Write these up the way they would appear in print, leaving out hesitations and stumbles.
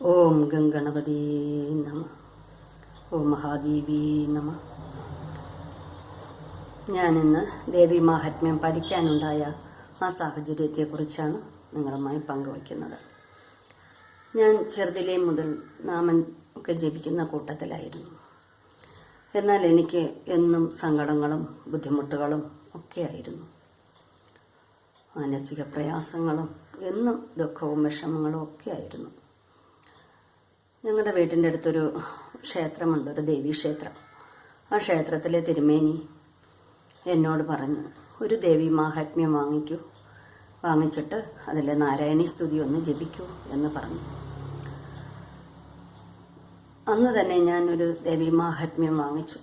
ഓം ഗംഗണപതി നമ. ഓം മഹാദേവി നമ. ഞാനിന്ന് ദേവി മാഹാത്മ്യം പഠിക്കാനുണ്ടായ ആ സാഹചര്യത്തെക്കുറിച്ചാണ് നിങ്ങളുമായി പങ്കുവയ്ക്കുന്നത്. ഞാൻ ചെറുതിലേ മുതൽ നാമം ഒക്കെ ജപിക്കുന്ന കൂട്ടത്തിലായിരുന്നു. എന്നാൽ എനിക്ക് എന്നും സങ്കടങ്ങളും ബുദ്ധിമുട്ടുകളും ഒക്കെ ആയിരുന്നു. മാനസിക പ്രയാസങ്ങളും എന്നും ദുഃഖവും വിഷമങ്ങളും ഒക്കെ ആയിരുന്നു. ഞങ്ങളുടെ വീട്ടിൻ്റെ അടുത്തൊരു ക്ഷേത്രമുണ്ട്, ഒരു ദേവീക്ഷേത്രം. ആ ക്ഷേത്രത്തിലെ തിരുമേനി എന്നോട് പറഞ്ഞു, ഒരു ദേവി മാഹാത്മ്യം വാങ്ങിച്ചിട്ട് അതിലെ നാരായണീ സ്തുതി ഒന്ന് ജപിക്കൂ എന്ന് പറഞ്ഞു. അന്ന് തന്നെ ഞാനൊരു ദേവി മാഹാത്മ്യം വാങ്ങിച്ചു.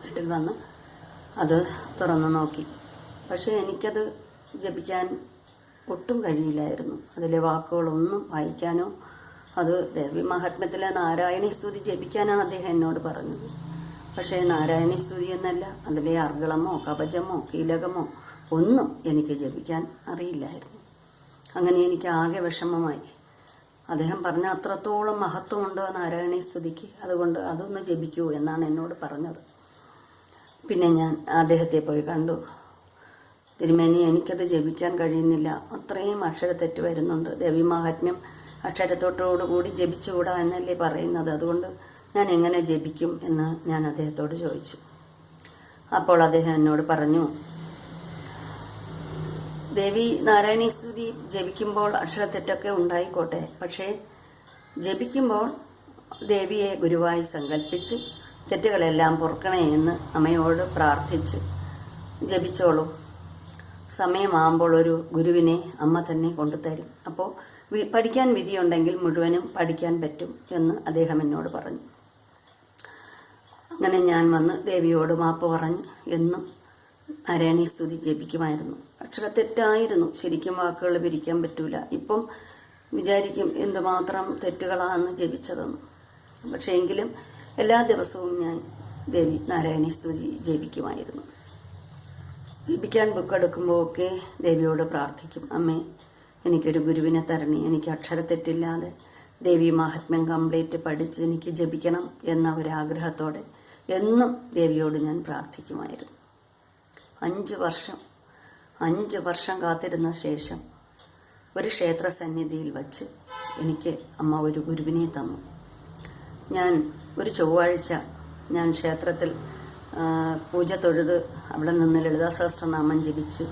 വീട്ടിൽ വന്ന് അത് തുറന്നു നോക്കി. പക്ഷേ എനിക്കത് ജപിക്കാൻ ഒട്ടും കഴിയില്ലായിരുന്നു. അതിലെ വാക്കുകളൊന്നും വായിക്കാനോ, അത് ദേവി മഹാത്മ്യത്തിലെ നാരായണീ സ്തുതി ജപിക്കാനാണ് അദ്ദേഹം എന്നോട് പറഞ്ഞത്. പക്ഷേ നാരായണീ സ്തുതി എന്നല്ല, അതിലെ അർഗളമോ കവചമോ കീലകമോ ഒന്നും എനിക്ക് ജപിക്കാൻ അറിയില്ലായിരുന്നു. അങ്ങനെ എനിക്ക് ആകെ വിഷമമായി. അദ്ദേഹം പറഞ്ഞ അത്രത്തോളം മഹത്വമുണ്ട് നാരായണീ സ്തുതിക്ക്, അതുകൊണ്ട് അതൊന്ന് ജപിക്കൂ എന്നാണ് എന്നോട് പറഞ്ഞത്. പിന്നെ ഞാൻ അദ്ദേഹത്തെ പോയി കണ്ടു. തിരുമേനി, എനിക്കത് ജപിക്കാൻ കഴിയുന്നില്ല, അത്രയും അക്ഷരത്തെറ്റ് വരുന്നുണ്ട്. ദേവി മാഹാത്മ്യം അക്ഷരത്തോട്ടുകൂടി ജപിച്ചുകൂടാ എന്നല്ലേ പറയുന്നത്, അതുകൊണ്ട് ഞാൻ എങ്ങനെ ജപിക്കും എന്ന് ഞാൻ അദ്ദേഹത്തോട് ചോദിച്ചു. അപ്പോൾ അദ്ദേഹം എന്നോട് പറഞ്ഞു, ദേവി നാരായണീ സ്തുതി ജപിക്കുമ്പോൾ അക്ഷരത്തെറ്റൊക്കെ ഉണ്ടായിക്കോട്ടെ, പക്ഷേ ജപിക്കുമ്പോൾ ദേവിയെ ഗുരുവായി സങ്കല്പിച്ച് തെറ്റുകളെല്ലാം പൊറുക്കണേ എന്ന് അമ്മയോട് പ്രാർത്ഥിച്ച് ജപിച്ചോളൂ. സമയമാകുമ്പോൾ ഒരു ഗുരുവിനെ അമ്മ തന്നെ കൊണ്ടുതരും. അപ്പോൾ പഠിക്കാൻ വിധിയുണ്ടെങ്കിൽ മുഴുവനും പഠിക്കാൻ പറ്റും എന്ന് അദ്ദേഹം എന്നോട് പറഞ്ഞു. അങ്ങനെ ഞാൻ വന്ന് ദേവിയോട് മാപ്പ് പറഞ്ഞ് എന്നും നാരായണീ സ്തുതി ജപിക്കുമായിരുന്നു. അക്ഷരത്തെറ്റായിരുന്നു, ശരിക്കും വാക്കുകൾ പിരിക്കാൻ പറ്റൂല. ഇപ്പം വിചാരിക്കും എന്തുമാത്രം തെറ്റുകളാണ് ജപിച്ചതെന്ന്. പക്ഷേ എങ്കിലും എല്ലാ ദിവസവും ഞാൻ ദേവി നാരായണീ സ്തുതി ജപിക്കുമായിരുന്നു. ജപിക്കാൻ ബുക്കെടുക്കുമ്പോൾ ഒക്കെ ദേവിയോട് പ്രാർത്ഥിക്കും, അമ്മേ എനിക്കൊരു ഗുരുവിനെ തരണേ, എനിക്ക് അക്ഷരത്തെറ്റില്ലാതെ ദേവി മാഹാത്മ്യം കംപ്ലീറ്റ് പഠിച്ച് എനിക്ക് ജപിക്കണം എന്ന ഒരാഗ്രഹത്തോടെ എന്നും ദേവിയോട് ഞാൻ പ്രാർത്ഥിക്കുമായിരുന്നു. 5 വർഷം കാത്തിരുന്ന ശേഷം ഒരു ക്ഷേത്ര സന്നിധിയിൽ വച്ച് എനിക്ക് അമ്മ ഒരു ഗുരുവിനെ തന്നു. ഞാൻ ഒരു ചൊവ്വാഴ്ച ഞാൻ ക്ഷേത്രത്തിൽ പൂജ തൊഴുത് അവിടെ നിന്ന് ലളിതാ സഹസ്രനാമം ജപിച്ച്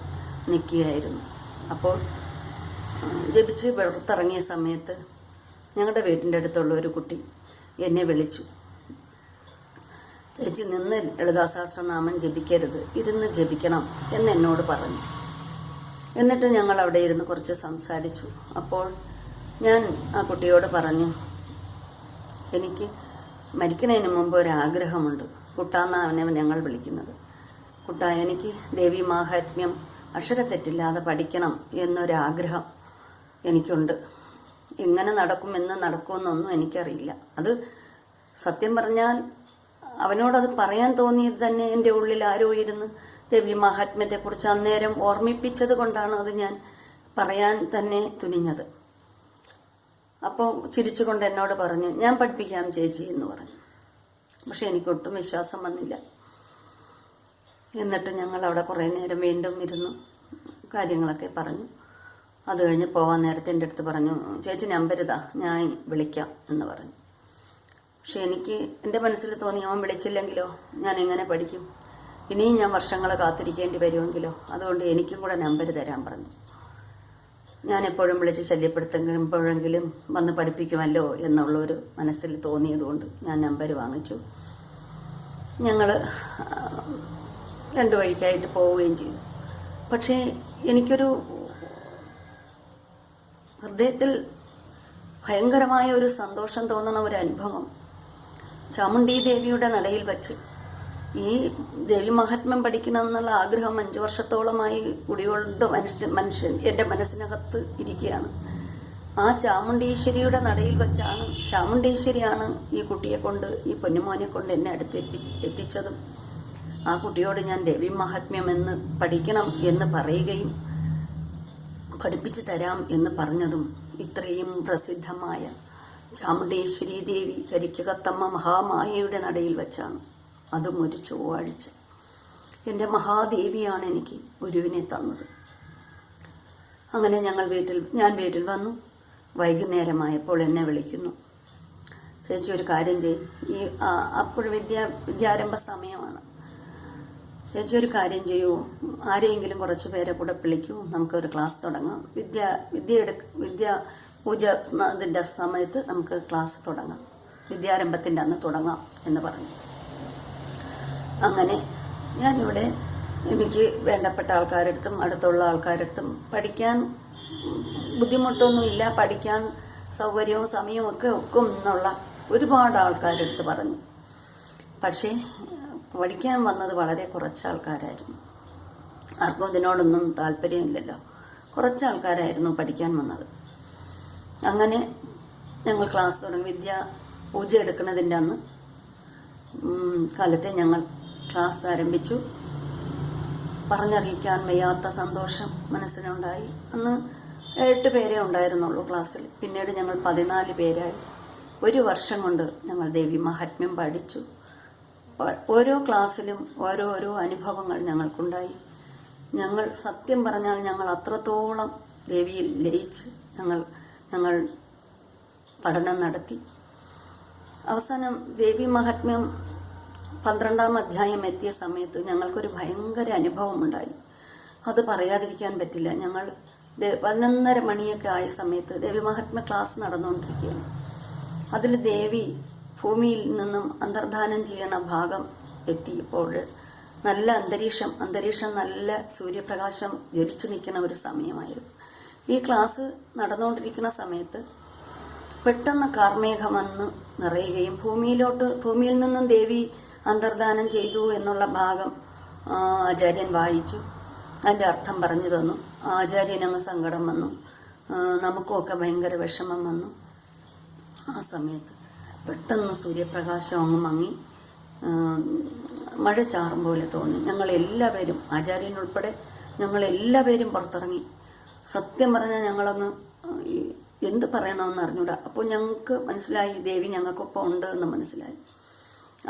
നിൽക്കുകയായിരുന്നു. അപ്പോൾ ജപിച്ച് പുറത്തിറങ്ങിയ സമയത്ത് ഞങ്ങളുടെ വീട്ടിൻ്റെ അടുത്തുള്ള ഒരു കുട്ടി എന്നെ വിളിച്ചു, ചേച്ചി നിന്ന് ലളിതാ സഹസ്രനാമം ജപിക്കരുത്, ഇരുന്ന് ജപിക്കണം എന്നോട് പറഞ്ഞു. എന്നിട്ട് ഞങ്ങൾ അവിടെ ഇരുന്ന് കുറച്ച് സംസാരിച്ചു. അപ്പോൾ ഞാൻ ആ കുട്ടിയോട് പറഞ്ഞു, എനിക്ക് മരിക്കുന്നതിന് മുമ്പ് ഒരാഗ്രഹമുണ്ട്. കുട്ടാന്നാണ് ഞങ്ങൾ വിളിക്കുന്നത്. കുട്ട, എനിക്ക് ദേവി മാഹാത്മ്യം അക്ഷരത്തെറ്റില്ലാതെ പഠിക്കണം എന്നൊരാഗ്രഹം എനിക്കുണ്ട്. എങ്ങനെ നടക്കുമെന്നൊന്നും എനിക്കറിയില്ല. അത് സത്യം പറഞ്ഞാൽ അവനോടത് പറയാൻ തോന്നിയത് തന്നെ എൻ്റെ ഉള്ളിൽ ആരോ ഇരുന്ന് ദേവി മാഹാത്മ്യത്തെക്കുറിച്ച് അന്നേരം ഓർമ്മിപ്പിച്ചത് കൊണ്ടാണ് അത് ഞാൻ പറയാൻ തന്നെ തുനിഞ്ഞത്. അപ്പോൾ ചിരിച്ചുകൊണ്ട് എന്നോട് പറഞ്ഞു, ഞാൻ പഠിപ്പിക്കാം ചേച്ചി എന്ന് പറഞ്ഞു. പക്ഷെ എനിക്കൊട്ടും വിശ്വാസം വന്നില്ല. എന്നിട്ട് ഞങ്ങൾ അവിടെ കുറേ നേരം വീണ്ടും ഇരുന്നു കാര്യങ്ങളൊക്കെ പറഞ്ഞു. അത് കഴിഞ്ഞ് പോകാൻ നേരത്തെ എൻ്റെ അടുത്ത് പറഞ്ഞു, ചേച്ചി നമ്പർ ഇതാ, ഞാൻ വിളിക്കാം എന്ന് പറഞ്ഞു. പക്ഷെ എനിക്ക് എൻ്റെ മനസ്സിൽ തോന്നി, അവൻ വിളിച്ചില്ലെങ്കിലോ, ഞാൻ എങ്ങനെ പഠിക്കും? ഇനിയും ഞാൻ വർഷങ്ങൾ കാത്തിരിക്കേണ്ടി വരുമെങ്കിലോ, അതുകൊണ്ട് എനിക്കും കൂടെ നമ്പർ തരാൻ പറഞ്ഞു. ഞാൻ എപ്പോഴും വിളിച്ച് ശല്യപ്പെടുത്തുമ്പോഴെങ്കിലും വന്ന് പഠിപ്പിക്കുമല്ലോ എന്നുള്ളൊരു മനസ്സിൽ തോന്നിയതുകൊണ്ട് ഞാൻ നമ്പർ വാങ്ങിച്ചു. ഞങ്ങൾ 2 വഴിക്കായിട്ട് പോവുകയും ചെയ്തു. പക്ഷേ എനിക്കൊരു ഹൃദയത്തിൽ ഭയങ്കരമായ ഒരു സന്തോഷം തോന്നണ ഒരു അനുഭവം. ചാമുണ്ഡി ദേവിയുടെ നടയിൽ വച്ച് ഈ ദേവി മഹാത്മ്യം പഠിക്കണമെന്നുള്ള ആഗ്രഹം 5 വർഷത്തോളമായി കുടികൊണ്ട് മനുഷ്യൻ എൻ്റെ മനസ്സിനകത്ത് ഇരിക്കുകയാണ്. ആ ചാമുണ്ടീശ്വരിയുടെ നടയിൽ വച്ചാണ്, ചാമുണ്ടീശ്വരിയാണ് ഈ കുട്ടിയെ കൊണ്ട്, ഈ പൊന്നുമോനെ കൊണ്ട് എന്നെ അടുത്ത് എത്തിച്ചതും. ആ കുട്ടിയോട് ഞാൻ ദേവി മഹാത്മ്യം എന്ന് പഠിക്കണം എന്ന് പറയുകയും പഠിപ്പിച്ചു തരാം എന്ന് പറഞ്ഞതും ഇത്രയും പ്രസിദ്ധമായ ചാമുണ്ടേശ്വരി ദേവി കരിക്കകത്തമ്മ മഹാമായയുടെ നടയിൽ വെച്ചാണ്. അതും ഒരു ചൊവ്വാഴ്ച. എൻ്റെ മഹാദേവിയാണ് എനിക്ക് ഗുരുവിനെ തന്നത്. അങ്ങനെ ഞാൻ വീട്ടിൽ വന്നു. വൈകുന്നേരമായപ്പോൾ എന്നെ വിളിക്കുന്നു. ചേച്ചി ഒരു കാര്യം ചെയ്യും, അപ്പോൾ വിദ്യാരംഭ സമയമാണ്. ചേച്ചി ഒരു കാര്യം ചെയ്യൂ, ആരെയെങ്കിലും കുറച്ച് പേരെ കൂടെ വിളിക്കൂ, നമുക്കൊരു ക്ലാസ് തുടങ്ങാം. വിദ്യ പൂജ ഇതിൻ്റെ സമയത്ത് നമുക്ക് ക്ലാസ് തുടങ്ങാം, വിദ്യാരംഭത്തിൻ്റെ അന്ന് തുടങ്ങാം എന്ന് പറഞ്ഞു. അങ്ങനെ ഞാനിവിടെ എനിക്ക് വേണ്ടപ്പെട്ട ആൾക്കാരടുത്തും അടുത്തുള്ള ആൾക്കാരടുത്തും പഠിക്കാൻ ബുദ്ധിമുട്ടൊന്നുമില്ല, പഠിക്കാൻ സൗകര്യവും സമയവും ഒക്കെ ഒക്കും എന്നുള്ള ഒരുപാട് ആൾക്കാരടുത്ത് പറഞ്ഞു. പക്ഷേ പഠിക്കാൻ വന്നത് വളരെ കുറച്ച് ആൾക്കാരായിരുന്നു. ആർക്കും ഇതിനോടൊന്നും താല്പര്യമില്ലല്ലോ. കുറച്ച് ആൾക്കാരായിരുന്നു പഠിക്കാൻ വന്നത്. അങ്ങനെ ഞങ്ങൾ ക്ലാസ് തുടങ്ങി. പൂജ എടുക്കുന്നതിൻ്റെ അന്ന് കാലത്തെ ഞങ്ങൾ ക്ലാസ് ആരംഭിച്ചു. പറഞ്ഞറിയിക്കാൻ വയ്യാത്ത സന്തോഷം മനസ്സിനുണ്ടായി. അന്ന് 8 പേരേ ഉണ്ടായിരുന്നുള്ളൂ ക്ലാസ്സിൽ. പിന്നീട് ഞങ്ങൾ 14 പേരായി. ഒരു വർഷം കൊണ്ട് ഞങ്ങൾ ദേവി മഹാത്മ്യം പഠിച്ചു. ഓരോ ക്ലാസ്സിലും ഓരോരോ അനുഭവങ്ങൾ ഞങ്ങൾക്കുണ്ടായി. ഞങ്ങൾ സത്യം പറഞ്ഞാൽ ഞങ്ങൾ അത്രത്തോളം ദേവിയിൽ ലയിച്ച് ഞങ്ങൾ പഠനം നടത്തി. അവസാനം ദേവി മഹാത്മ്യം 12-ാം അധ്യായം എത്തിയ സമയത്ത് ഞങ്ങൾക്കൊരു ഭയങ്കര അനുഭവമുണ്ടായി. അത് പറയാതിരിക്കാൻ പറ്റില്ല. ഞങ്ങൾ 11:30 മണിയൊക്കെ ആയ സമയത്ത് ദേവി മഹാത്മ്യ ക്ലാസ് നടന്നുകൊണ്ടിരിക്കുകയാണ്. അതിൽ ദേവി ഭൂമിയിൽ നിന്നും അന്തർധാനം ചെയ്യണ ഭാഗം എത്തിയപ്പോൾ നല്ല അന്തരീക്ഷം നല്ല സൂര്യപ്രകാശം ജ്വലിച്ചു നിൽക്കുന്ന ഒരു സമയമായിരുന്നു. ഈ ക്ലാസ് നടന്നുകൊണ്ടിരിക്കുന്ന സമയത്ത് പെട്ടെന്ന് കാർമേഘം വന്ന് നിറയുകയും ഭൂമിയിൽ നിന്നും ദേവി അന്തർധാനം ചെയ്തു എന്നുള്ള ഭാഗം ആചാര്യൻ വായിച്ചു. അതിൻ്റെ അർത്ഥം പറഞ്ഞു തന്നു. ആചാര്യനങ്ങ് സങ്കടം വന്നു. നമുക്കുമൊക്കെ ഭയങ്കര വിഷമം വന്നു. ആ സമയത്ത് പെട്ടെന്ന് സൂര്യപ്രകാശം അങ്ങ് മങ്ങി മഴ ചാറും പോലെ തോന്നി. ഞങ്ങളെല്ലാവരും, ആചാര്യനുൾപ്പെടെ ഞങ്ങളെല്ലാവരും പുറത്തിറങ്ങി. സത്യം പറഞ്ഞാൽ ഞങ്ങളങ്ങ് എന്ത് പറയണമെന്ന് അറിഞ്ഞൂടാ. അപ്പോൾ ഞങ്ങൾക്ക് മനസ്സിലായി ദേവി ഞങ്ങൾക്കൊപ്പം ഉണ്ട് എന്ന് മനസ്സിലായി.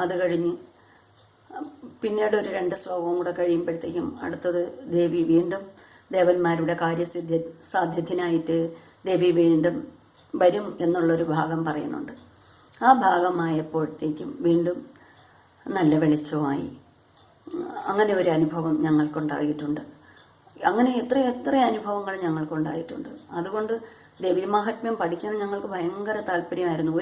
അത് കഴിഞ്ഞ് പിന്നീട് ഒരു 2 ശ്ലോകവും കൂടെ കഴിയുമ്പോഴത്തേക്കും അടുത്തത് ദേവി വീണ്ടും ദേവന്മാരുടെ സാധ്യത്തിനായിട്ട് ദേവി വീണ്ടും വരും എന്നുള്ളൊരു ഭാഗം പറയുന്നുണ്ട്. ആ ഭാഗമായപ്പോഴത്തേക്കും വീണ്ടും നല്ല വെളിച്ചമായി. അങ്ങനെ ഒരു അനുഭവം ഞങ്ങൾക്കുണ്ടായിട്ടുണ്ട്. അങ്ങനെ എത്ര അനുഭവങ്ങൾ ഞങ്ങൾക്കുണ്ടായിട്ടുണ്ട്. അതുകൊണ്ട് ദേവി മഹാത്മ്യം പഠിക്കാൻ ഞങ്ങൾക്ക് ഭയങ്കര താല്പര്യമായിരുന്നു.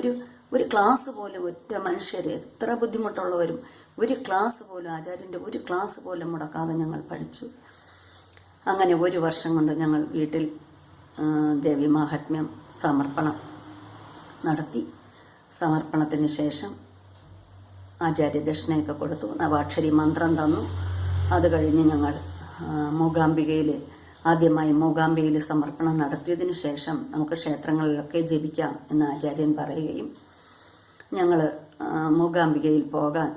ഒരു ക്ലാസ് പോലും ഒറ്റ മനുഷ്യർ എത്ര ബുദ്ധിമുട്ടുള്ളവരും ഒരു ക്ലാസ് പോലും, ആചാര്യൻ്റെ ഒരു ക്ലാസ് പോലും മുടക്കാതെ ഞങ്ങൾ പഠിച്ചു. അങ്ങനെ ഒരു വർഷം കൊണ്ട് ഞങ്ങൾ വീട്ടിൽ ദേവി മഹാത്മ്യം സമർപ്പണം നടത്തി. സമർപ്പണത്തിന് ശേഷം ആചാര്യ ദക്ഷിണയൊക്കെ കൊടുത്തു. നവാക്ഷരി മന്ത്രം തന്നു. അത് കഴിഞ്ഞ് ഞങ്ങൾ ആദ്യമായി മൂകാംബികയിൽ സമർപ്പണം നടത്തിയതിന് ശേഷം നമുക്ക് ക്ഷേത്രങ്ങളിലൊക്കെ ജപിക്കാം എന്ന് ആചാര്യൻ പറയുകയും ഞങ്ങൾ മൂകാംബികയിൽ പോകാൻ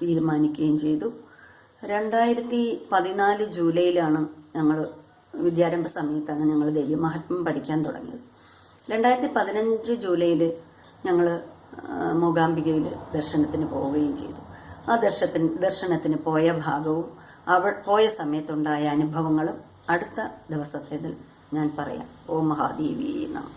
തീരുമാനിക്കുകയും ചെയ്തു. 2014 ജൂലൈയിലാണ് ഞങ്ങൾ വിദ്യാരംഭ സമയത്താണ് ഞങ്ങൾ ദേവി മഹാത്മ്യം പഠിക്കാൻ തുടങ്ങിയത്. 2015 ജൂലൈയിൽ ഞങ്ങൾ മൂകാംബികയിൽ ദർശനത്തിന് പോവുകയും ചെയ്തു. ആ ദർശനത്തിന് പോയ ഭാഗവും പോയ സമയത്തുണ്ടായ അനുഭവങ്ങളും അടുത്ത ദിവസത്തേതിൽ ഞാൻ പറയാം. ഓം മഹാദേവി നമഃ.